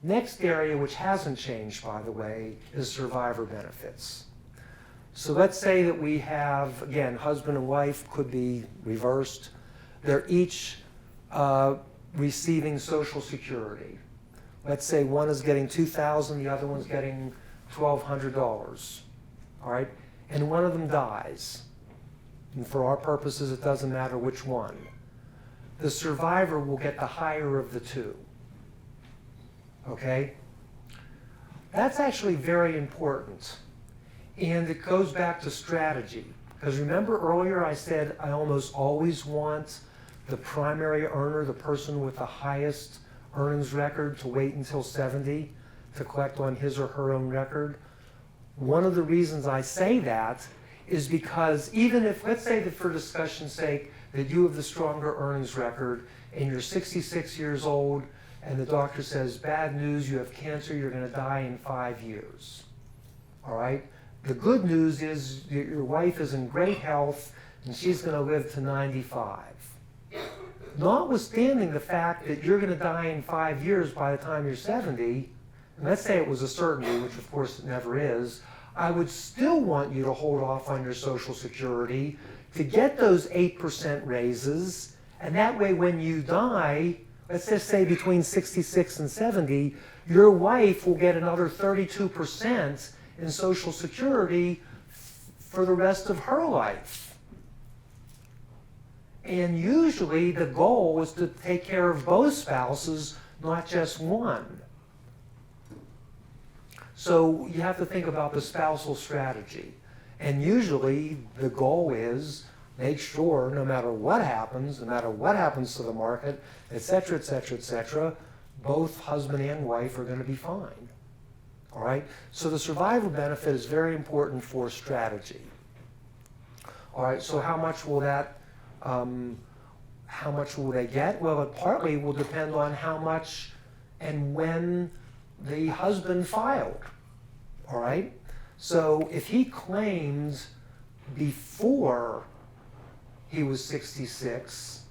Next area, which hasn't changed, by the way, is survivor benefits. So let's say that we have, again, husband and wife, could be reversed. They're each receiving Social Security. Let's say one is getting $2,000, the other one's getting $1,200, all right? And one of them dies. And for our purposes, it doesn't matter which one. The survivor will get the higher of the two, okay? That's actually very important. And it goes back to strategy. Because remember earlier I said I almost always want the primary earner, the person with the highest earnings record, to wait until 70 to collect on his or her own record. One of the reasons I say that is because even if, let's say that for discussion's sake, that you have the stronger earnings record and you're 66 years old and the doctor says, bad news, you have cancer, you're going to die in 5 years. All right? The good news is that your wife is in great health and she's going to live to 95. Notwithstanding the fact that you're going to die in 5 years by the time you're 70, and let's say it was a certainty, which of course it never is, I would still want you to hold off on your Social Security to get those 8% raises, and that way when you die, let's just say between 66 and 70, your wife will get another 32% in Social Security for the rest of her life. And usually the goal is to take care of both spouses, not just one. So you have to think about the spousal strategy. And usually the goal is make sure no matter what happens to the market, et cetera, et cetera, et cetera, both husband and wife are going to be fine. All right? So the survivor benefit is very important for strategy. All right, so how much will they get? Well, it partly will depend on how much and when the husband filed. All right? So if he claimed before he was 66,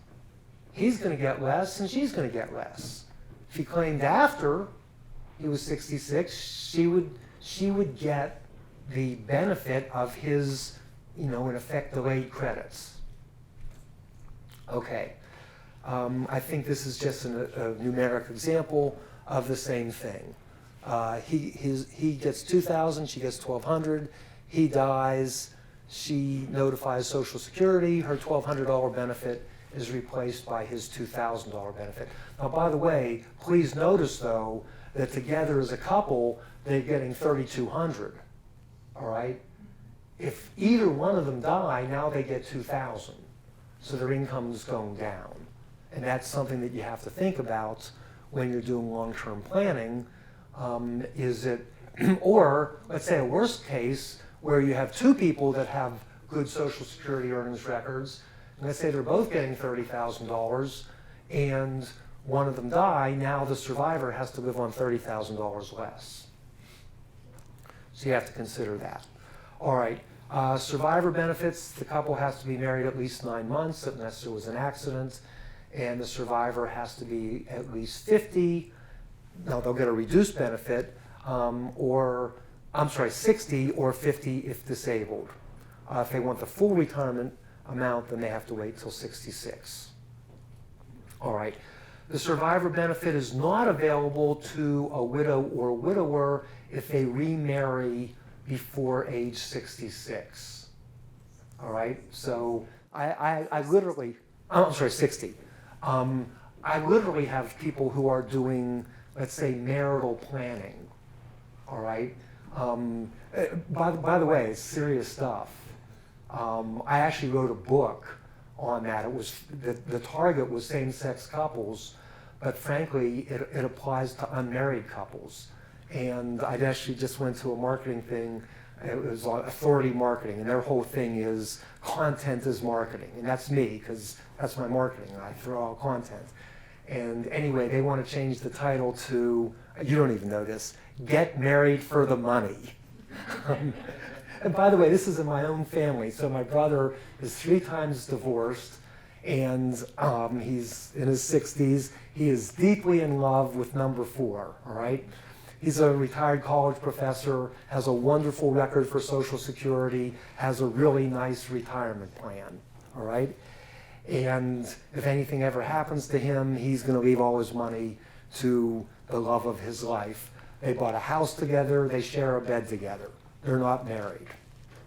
he's going to get less and she's going to get less. If he claimed after he was 66, she would get the benefit of his, in effect, delayed credits. Okay. I think this is just a numeric example of the same thing. He gets $2,000, she gets $1,200, he dies, she notifies Social Security, her $1,200 benefit is replaced by his $2,000 benefit. Now, by the way, please notice, though, that together as a couple, they're getting $3,200, all right? If either one of them die, now they get $2,000, so their income is going down. And that's something that you have to think about when you're doing long-term planning. Or let's say a worst case where you have two people that have good Social Security earnings records, and let's say they're both getting $30,000 and one of them die, now the survivor has to live on $30,000 less. So you have to consider that. All right, survivor benefits, the couple has to be married at least 9 months unless there was an accident, and the survivor has to be at least 50. Now they'll get a reduced benefit, 60 or 50 if disabled. If they want the full retirement amount, then they have to wait till 66. All right. The survivor benefit is not available to a widow or widower if they remarry before age 66. All right. So I literally, I'm sorry, 60. I literally have people who are doing, let's say, marital planning. All right. By the way, it's serious stuff. I actually wrote a book on that. It was the target was same-sex couples, but frankly, it applies to unmarried couples. And I actually just went to a marketing thing. It was Authority Marketing, and their whole thing is content is marketing, and that's me because that's my marketing. I throw out content. And anyway, they want to change the title to, you don't even know this, Get Married for the Money. And by the way, this is in my own family. So my brother is 3 times divorced, and he's in his 60s. He is deeply in love with number 4, all right? He's a retired college professor, has a wonderful record for Social Security, has a really nice retirement plan, all right? And if anything ever happens to him, he's going to leave all his money to the love of his life. They bought a house together, they share a bed together. They're not married,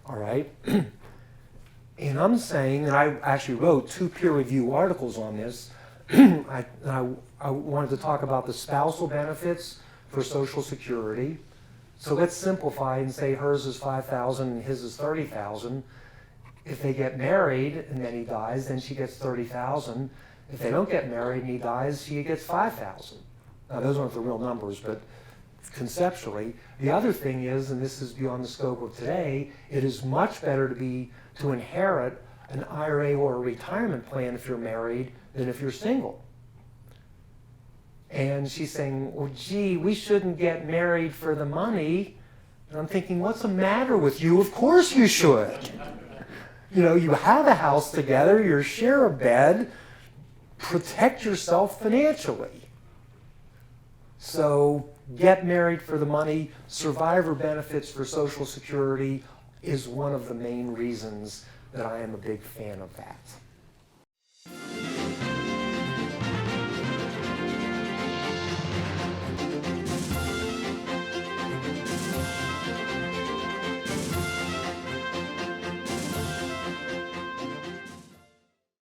all right? And I'm saying, and I actually wrote 2 peer-reviewed articles on this. I wanted to talk about the spousal benefits for Social Security. So let's simplify and say hers is $5,000 and his is $30,000. If they get married and then he dies, then she gets $30,000. If they don't get married and he dies, she gets $5,000. Now those aren't the real numbers, but conceptually. The other thing is, and this is beyond the scope of today, it is much better to inherit an IRA or a retirement plan if you're married than if you're single. And she's saying, well, gee, we shouldn't get married for the money. And I'm thinking, what's the matter with you? Of course you should. You know, you have a house together, you share a bed, protect yourself financially. So get married for the money. Survivor benefits for Social Security is one of the main reasons that I am a big fan of that.